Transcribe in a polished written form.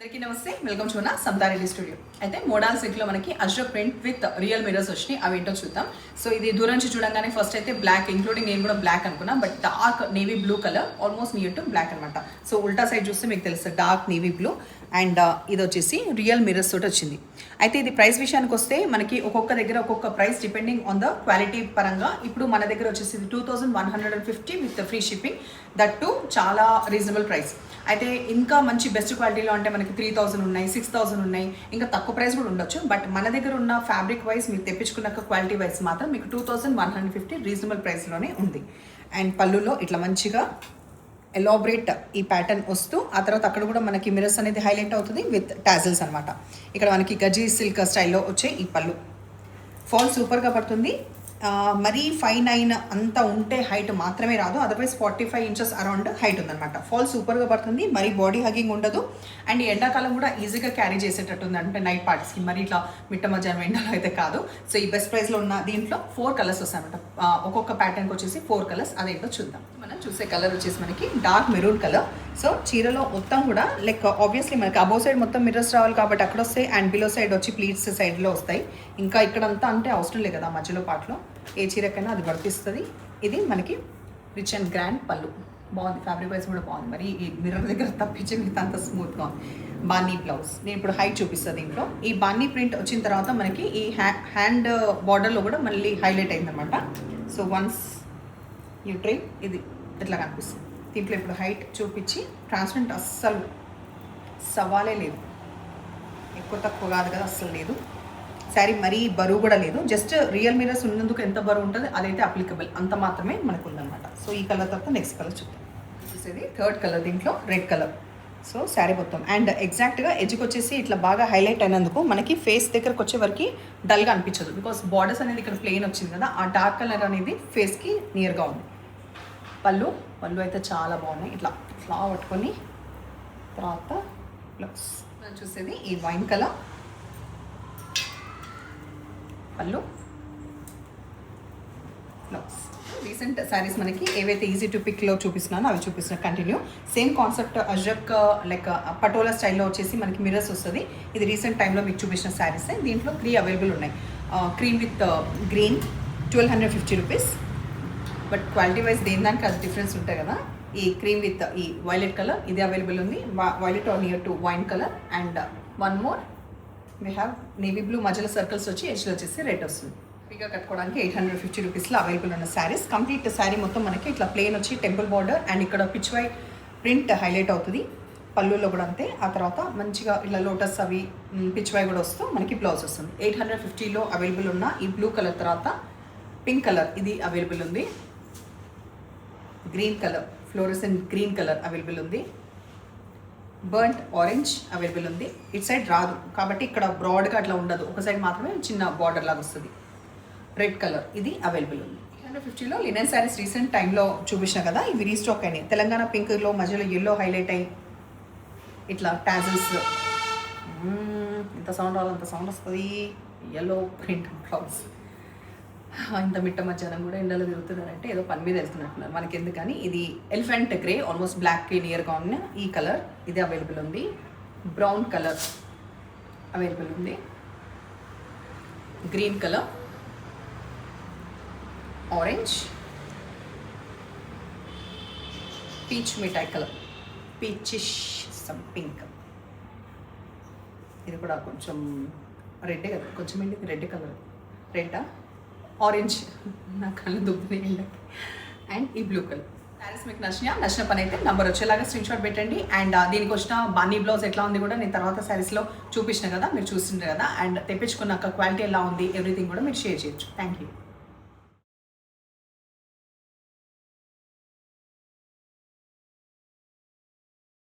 అందరికీ నమస్తే, welcome to నా సంతారెడ్డి స్టూడియో. అయితే మోడల్ సిల్క్లో మనకి Ajrak print with real mirrors వచ్చినాయి. అవి ఏంటో చూద్దాం. సో ఇది దూరం నుంచి చూడంగానే ఫస్ట్ అయితే బ్లాక్, ఇంక్లూడింగ్ నేను కూడా బ్లాక్ అనుకున్నా, but dark navy blue colour, almost near to black అనమాట. సో ఉల్టా సైడ్ చూస్తే మీకు తెలుస్తుంది డార్క్ నేవీ బ్లూ అండ్ ఇది వచ్చేసి రియల్ మిరర్స్ తోటి వచ్చింది. అయితే ఇది ప్రైస్ విషయానికి వస్తే మనకి ఒక్కొక్క దగ్గర ఒక్కొక్క price depending on the quality పరంగా. ఇప్పుడు మన దగ్గర వచ్చేసి 2150 with free shipping, that to చాలా రీజనబుల్ ప్రైస్. అయితే ఇంకా మంచి బెస్ట్ క్వాలిటీలో అంటే మనకి 3000 ఉన్నాయి, 6000 ఉన్నాయి, ఇంకా తక్కువ ప్రైస్ కూడా ఉండొచ్చు. బట్ మన దగ్గర ఉన్న ఫ్యాబ్రిక్ వైజ్ మీరు తెప్పించుకున్నాక క్వాలిటీ వైజ్ మాత్రం మీకు 2150 రీజనబుల్ ప్రైస్లోనే ఉంది. అండ్ పళ్ళులో ఇట్లా మంచిగా ఎలాబరేట్ ఈ ప్యాటర్న్ వస్తూ, ఆ తర్వాత అక్కడ కూడా మనకి మిరర్స్ అనేది హైలైట్ అవుతుంది విత్ టాజిల్స్ అనమాట. ఇక్కడ మనకి గజీ సిల్క్ స్టైల్లో వచ్చే ఈ పళ్ళు ఫాల్ సూపర్గా పడుతుంది. మరీ 5'9" అంత ఉంటే హైట్ మాత్రమే రాదు, అదర్వైజ్ 45 ఇంచెస్ అరౌండ్ హైట్ ఉందన్నమాట. ఫాల్ సూపర్గా పడుతుంది, మరీ బాడీ హగ్గింగ్ ఉండదు. అండ్ ఎండాకాలం కూడా ఈజీగా క్యారీ చేసేటట్టు ఉంది, అంటే నైట్ పార్టీస్కి. మరి ఇట్లా మిట్ట మధ్యాహ్నం ఎండలో అయితే కాదు. సో ఈ బెస్ట్ ప్రైస్లో ఉన్న దీంట్లో 4 కలర్స్ వస్తాయన్నమాట. ఒక్కొక్క ప్యాటర్న్కి వచ్చేసి 4 కలర్స్. అదేంటో చూద్దాం. మనం చూసే కలర్ వచ్చేసి మనకి డార్క్ మెరూన్ కలర్. సో చీరలో మొత్తం కూడా లైక్ ఆబ్వియస్లీ మనకి అబోవ్ సైడ్ మొత్తం మిర్రర్స్ రావాలి కాబట్టి అక్కడ వస్తాయి, అండ్ బిలో సైడ్ వచ్చి ప్లీట్స్ సైడ్లో వస్తాయి. ఇంకా ఇక్కడంతా అంటే అవసరం లేదు కదా, మధ్యలో పాటలో ఏ చీరకైనా అది వర్తిస్తుంది. ఇది మనకి రిచ్ అండ్ గ్రాండ్ పళ్ళు, బాగుంది. ఫ్యాబ్రిక్ వైజ్ కూడా బాగుంది. మరి ఈ మిర్రర్ దగ్గర తప్పించి మిగతా అంత స్మూత్గా ఉంది. బాన్నీ బ్లౌజ్, నేను ఇప్పుడు హైట్ చూపిస్తుంది దీంట్లో. ఈ బాన్నీ ప్రింట్ వచ్చిన తర్వాత మనకి ఈ హ్యాండ్ బార్డర్లో కూడా మళ్ళీ హైలైట్ అయిందనమాట. సో వన్స్ యూ ట్రై, ఇది ఎట్లా కనిపిస్తుంది దీంట్లో. ఇప్పుడు హైట్ చూపించి ట్రాన్స్పరెంట్ అస్సలు సవాలే లేదు, ఎక్కువ తక్కువ కాదు కదా, అస్సలు లేదు. శారీ మరీ బరువు కూడా లేదు, జస్ట్ రియల్ మిరర్స్ ఉన్నందుకు ఎంత బరువు ఉంటుంది అదైతే అప్లికబుల్, అంత మాత్రమే మనకు ఉందన్నమాట. సో ఈ కలర్ తర్వాత నెక్స్ట్ కలర్ చూద్దాం. చూసేది థర్డ్ కలర్, దీంట్లో రెడ్ కలర్. సో శారీ మొత్తం అండ్ ఎగ్జాక్ట్గా ఎడ్జ్కి వచ్చేసి ఇట్లా బాగా హైలైట్ అయినందుకు మనకి ఫేస్ దగ్గరకు వచ్చే వరకు డల్గా అనిపించదు, బికాస్ బార్డర్స్ అనేది ఇక్కడ ప్లెయిన్ వచ్చింది కదా, ఆ డార్క్ కలర్ అనేది ఫేస్కి నియర్గా ఉంది. పళ్ళు అయితే చాలా బాగున్నాయి, ఇట్లా ఫ్లా పట్టుకొని. తర్వాత బ్లౌజ్ మనం చూసేది ఈ వైన్ కలర్ పళ్ళు, బ్లౌజ్. రీసెంట్ శారీస్ మనకి ఏవైతే ఈజీ టు పిక్లో చూపిస్తున్నానో అవి చూపిస్తున్నా continue. Same concept Ajrak like Patola స్టైల్లో వచ్చేసి మనకి మిరర్స్ వస్తుంది. ఇది రీసెంట్ టైంలో మీకు చూపించిన శారీస్. దీంట్లో 3 అవైలబుల్ ఉన్నాయి. Cream with green 1250 rupees. But quality wise దేని దానికి అది డిఫరెన్స్ ఉంటాయి కదా. ఈ క్రీమ్ విత్ ఈ వైలెట్ కలర్ ఇది అవైలబుల్ ఉంది, violet or near to wine colour. And one more we have navy blue, మధ్యలో సర్కిల్స్ వచ్చి ఎడ్జ్లో వచ్చేసి రెడ్ వస్తుంది. ఫ్రీగా కట్టుకోవడానికి 850 రూపీస్లో అవైలబుల్ ఉన్న శారీస్. కంప్లీట్ శారీ మొత్తం మనకి ఇట్లా ప్లెయిన్ వచ్చి టెంపుల్ బార్డర్ అండ్ ఇక్కడ పిచ్ వై ప్రింట్ హైలైట్ అవుతుంది. పళ్ళులో కూడా అంతే. ఆ తర్వాత మంచిగా ఇలా లోటస్ అవి పిచ్ వై కూడా వస్తూ మనకి బ్లౌజ్ వస్తుంది. 850లో అవైలబుల్ ఉన్న ఈ బ్లూ కలర్ తర్వాత పింక్ కలర్ ఇది అవైలబుల్ ఉంది. Green colour, fluorescent green colour available ఉంది. బర్ంట్ ఆరెంజ్ అవైలబుల్ ఉంది. ఇటు సైడ్ రాదు కాబట్టి ఇక్కడ బ్రాడ్గా అట్లా ఉండదు, ఒక సైడ్ మాత్రమే చిన్న బార్డర్ లాగా వస్తుంది. రెడ్ కలర్ ఇది అవైలబుల్ ఉంది. 850లో లినెన్ శారీస్ రీసెంట్ టైంలో చూపించిన కదా, ఇవి రీస్టాక్ అయినాయి. తెలంగాణ పింక్లో మధ్యలో ఎల్లో హైలైట్ అయ్యి ఇట్లా టాజిల్స్. ఇంత సౌండ్ రావాలి, అంత సౌండ్ వస్తుంది. Yellow print blouse. ఇంత మిట్ట మధ్యాహ్నం కూడా ఎండలో తిరుగుతున్నారంటే ఏదో పని మీద వెళ్తున్నట్టున్నారు, మనకి ఎందుకని. ఇది ఎలిఫెంట్ గ్రే, ఆల్మోస్ట్ బ్లాక్కి నియర్గా ఉన్న ఈ కలర్ ఇది అవైలబుల్ ఉంది. బ్రౌన్ కలర్ అవైలబుల్ ఉంది. గ్రీన్ కలర్, ఆరెంజ్, పీచ్ మిఠాయి కలర్, పీచిష్ సమ్ పింక్. ఇది కూడా కొంచెం రెడ్ కదా, కొంచెం ఏంటి రెడ్ కలర్, రెడ్డా ఆరెంజ్, నా కళ్ళు దుబ్బుతాయి. అండ్ ఈ బ్లూ కలర్. శారీస్ మీకు నచ్చిన పని అయితే నెంబర్ వచ్చేలాగా స్క్రీన్ షాట్ పెట్టండి. అండ్ దీనికి వచ్చిన బాన్నీ బ్లౌజ్ ఎట్లా ఉంది కూడా నేను తర్వాత శారీస్లో చూపించిన కదా, మీరు చూసిండ్రు కదా. అండ్ తెప్పించుకున్నాక క్వాలిటీ ఎలా ఉంది ఎవ్రీథింగ్ కూడా మీరు షేర్ చేయొచ్చు. Thank you.